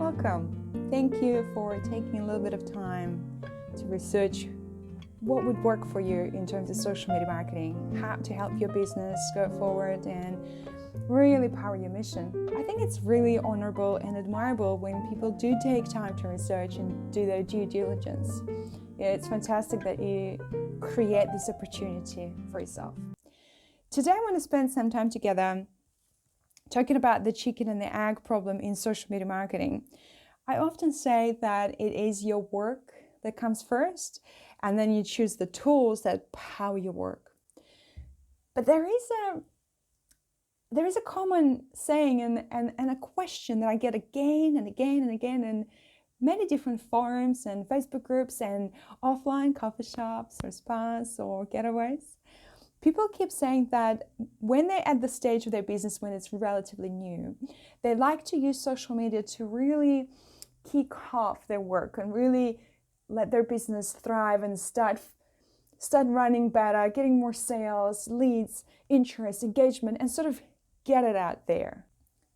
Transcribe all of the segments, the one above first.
Welcome. Thank you for taking a little bit of time to research what would work for you in terms of social media marketing, how to help your business go forward and really power your mission. I think it's really honorable and admirable when people do take time to research and do their due diligence. It's fantastic that you create this opportunity for yourself. Today I want to spend some time together talking about the chicken and the egg problem in social media marketing. I often say that it is your work that comes first, and then you choose the tools that power your work. But there is a common saying and a question that I get again and again and again in many different forums and Facebook groups and offline coffee shops or spas or getaways. People keep saying that when they're at the stage of their business when it's relatively new, they like to use social media to really kick off their work and really let their business thrive and start running better, getting more sales, leads, interest, engagement, and sort of get it out there.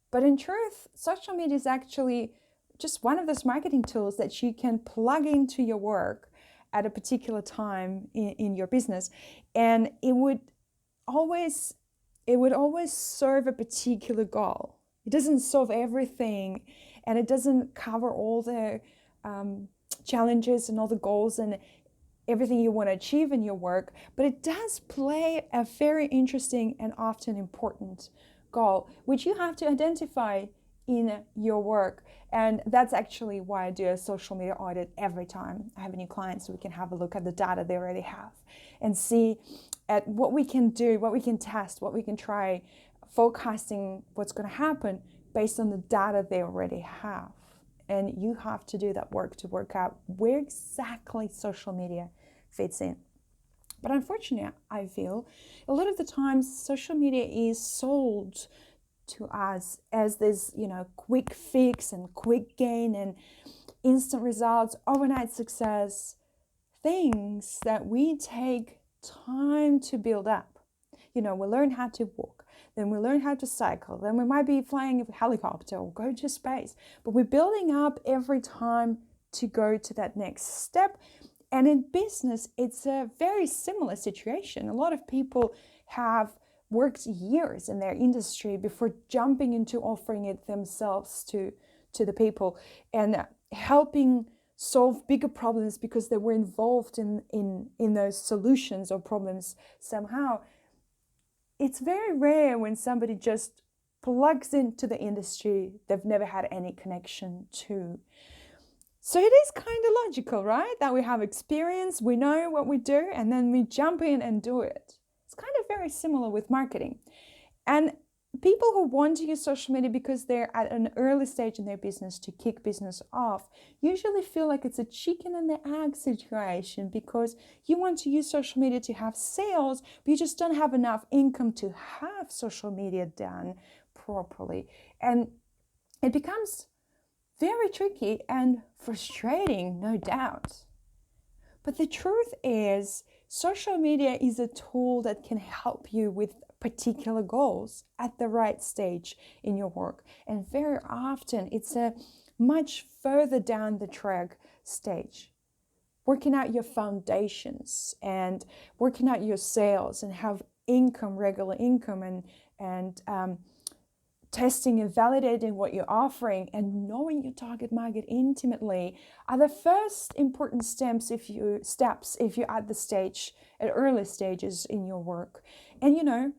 But in truth, social media is actually just one of those marketing tools that you can plug into your work at a particular time in your business, and it would always serve a particular goal. It doesn't solve everything, and it doesn't cover all the challenges and all the goals and everything you want to achieve in your work, but it does play a very interesting and often important goal, which you have to identify in your work. And that's actually why I do a social media audit every time I have a new client, so we can have a look at the data they already have and see at what we can do, what we can test, what we can try, forecasting what's going to happen based on the data they already have. And you have to do that work to work out where exactly social media fits in. But unfortunately, I feel a lot of the times social media is sold to us as this, quick fix and quick gain and instant results, overnight success, things that we take time to build up. We learn how to walk, then we learn how to cycle, then we might be flying a helicopter or go to space, but we're building up every time to go to that next step. And in business, it's a very similar situation. A lot of people have worked years in their industry before jumping into offering it themselves to the people and helping solve bigger problems because they were involved in those solutions or problems somehow. It's very rare when somebody just plugs into the industry they've never had any connection to. So it is kind of logical, right? That we have experience, we know what we do, and then we jump in and do it. It's kind of very similar with marketing. And people who want to use social media because they're at an early stage in their business to kick business off usually feel like it's a chicken and the egg situation, because you want to use social media to have sales, but you just don't have enough income to have social media done properly. And it becomes very tricky and frustrating, no doubt. But the truth is, social media is a tool that can help you with particular goals at the right stage in your work. And very often it's a much further down the track stage. Working out your foundations and working out your sales and have income, regular income, and testing and validating what you're offering and knowing your target market intimately are the first important steps if you're at early stages in your work. And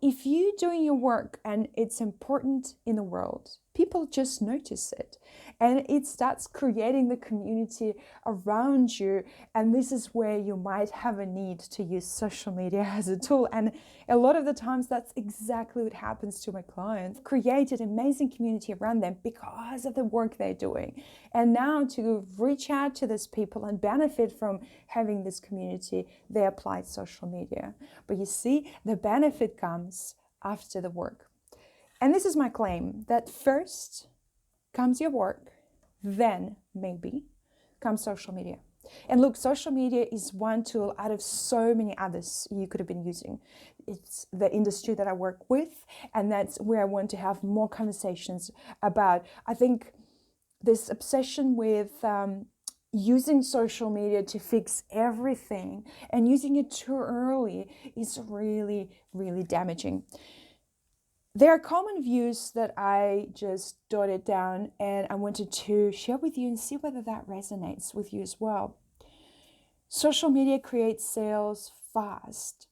if you're doing your work and it's important in the world, people just notice it, and it starts creating the community around you. And this is where you might have a need to use social media as a tool. And a lot of the times that's exactly what happens to my clients. Created an amazing community around them because of the work they're doing. And now to reach out to these people and benefit from having this community, they apply social media. But you see, the benefit comes after the work. And this is my claim, that first comes your work, then maybe comes social media. And look, social media is one tool out of so many others you could have been using. It's the industry that I work with, and that's where I want to have more conversations about. I think this obsession with using social media to fix everything and using it too early is really, really damaging. There are common views that I just jotted down and I wanted to share with you and see whether that resonates with you as well. Social media creates sales fast.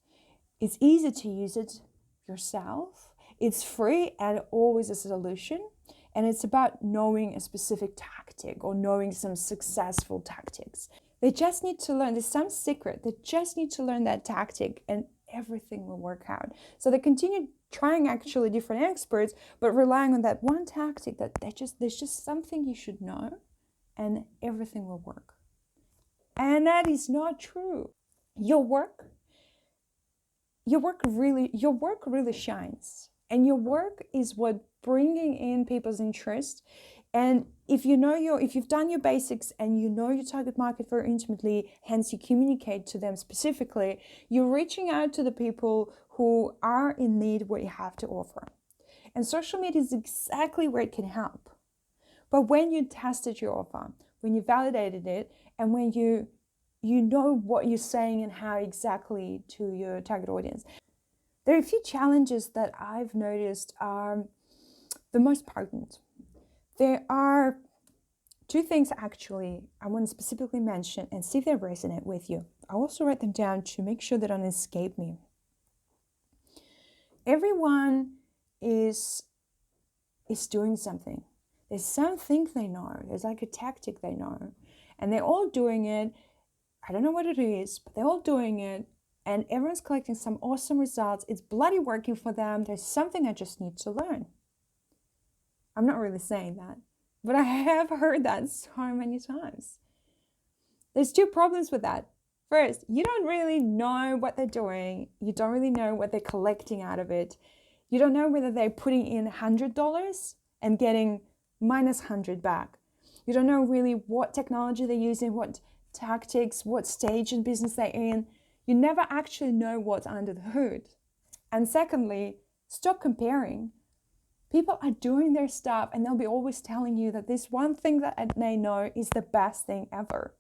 It's easy to use it yourself. It's free and always a solution. And it's about knowing a specific tactic or knowing some successful tactics. They just need to learn. There's some secret. They just need to learn that tactic and everything will work out. So they continue trying actually different experts, but relying on that one tactic that there's just something you should know and everything will work. And that is not true. Your work really shines. And your work is what bringing in people's interest. And if you've done your basics and you know your target market very intimately, hence you communicate to them specifically, you're reaching out to the people who are in need what you have to offer. And social media is exactly where it can help. But when you tested your offer, when you validated it, and when you know what you're saying and how exactly to your target audience, there are a few challenges that I've noticed are the most potent. There are two things actually I want to specifically mention and see if they resonate with you. I also write them down to make sure they don't escape me. Everyone is doing something. There's something they know. There's like a tactic they know. And they're all doing it. I don't know what it is, but they're all doing it. And everyone's collecting some awesome results. It's bloody working for them. There's something I just need to learn. I'm not really saying that, but I have heard that so many times. There's two problems with that. First, you don't really know what they're doing. You don't really know what they're collecting out of it. You don't know whether they're putting in $100 and getting minus 100 back. You don't know really what technology they're using, what tactics, what stage in business they're in. You never actually know what's under the hood. And secondly, stop comparing. People are doing their stuff and they'll be always telling you that this one thing that they know is the best thing ever.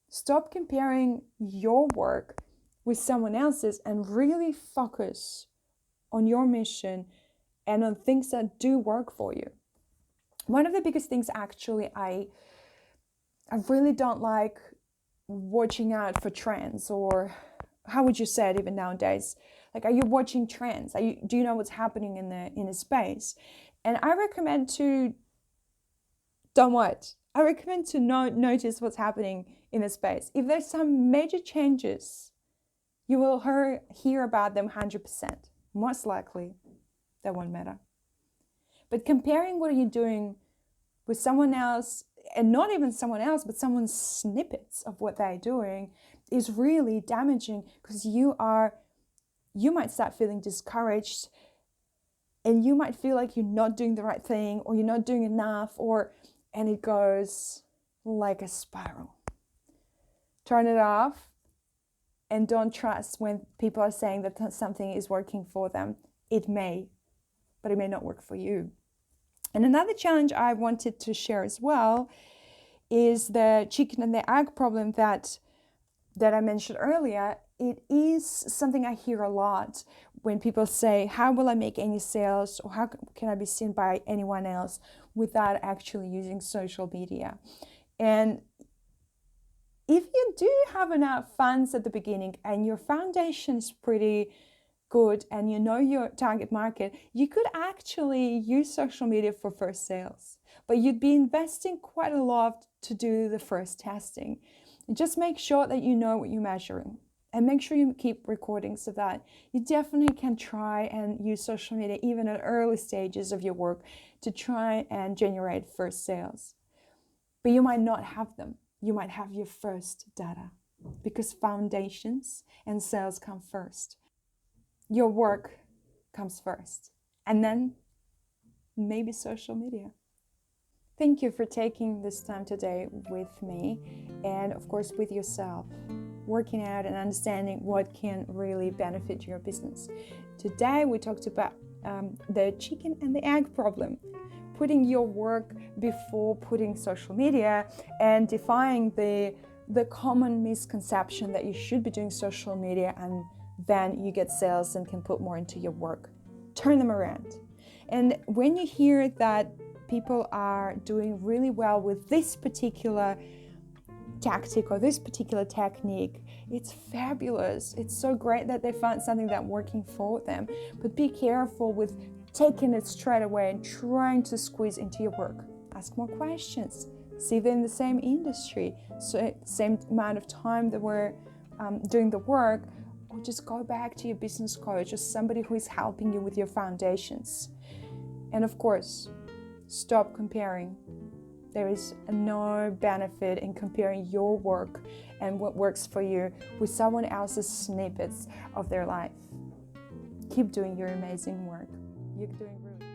Stop comparing your work with someone else's and really focus on your mission and on things that do work for you. One of the biggest things actually I really don't like watching out for trends, or how would you say it even nowadays? Like, are you watching trends? Do you know what's happening in the space? And I recommend to notice what's happening in the space. If there's some major changes, you will hear about them 100%. Most likely, that won't matter. But comparing what are you doing with someone else, and not even someone else, but someone's snippets of what they're doing, is really damaging, because you might start feeling discouraged and you might feel like you're not doing the right thing or you're not doing enough, and it goes like a spiral. Turn it off and don't trust when people are saying that something is working for them. It may, but it may not work for you. And another challenge I wanted to share as well is the chicken and the egg problem that I mentioned earlier. It is something I hear a lot when people say, how will I make any sales, or how can I be seen by anyone else without actually using social media? And if you do have enough funds at the beginning and your foundation is pretty good and you know your target market, you could actually use social media for first sales, but you'd be investing quite a lot to do the first testing. And just make sure that you know what you're measuring, and make sure you keep recording so that you definitely can try and use social media even at early stages of your work to try and generate first sales. But you might not have them. You might have your first data, because foundations and sales come first. Your work comes first, and then maybe social media. Thank you for taking this time today with me, and of course with yourself, working out and understanding what can really benefit your business. Today we talked about the chicken and the egg problem. putting your work before putting social media and defying the common misconception that you should be doing social media and then you get sales and can put more into your work. Turn them around. And when you hear that people are doing really well with this particular tactic or this particular technique, it's fabulous. It's so great that they found something that's working for them. But be careful with taking it straight away and trying to squeeze into your work. Ask more questions. See if they're in the same industry, so same amount of time that we're doing the work, or just go back to your business coach or somebody who is helping you with your foundations. And of course, stop comparing. There is no benefit in comparing your work and what works for you with someone else's snippets of their life. Keep doing your amazing work. You're doing really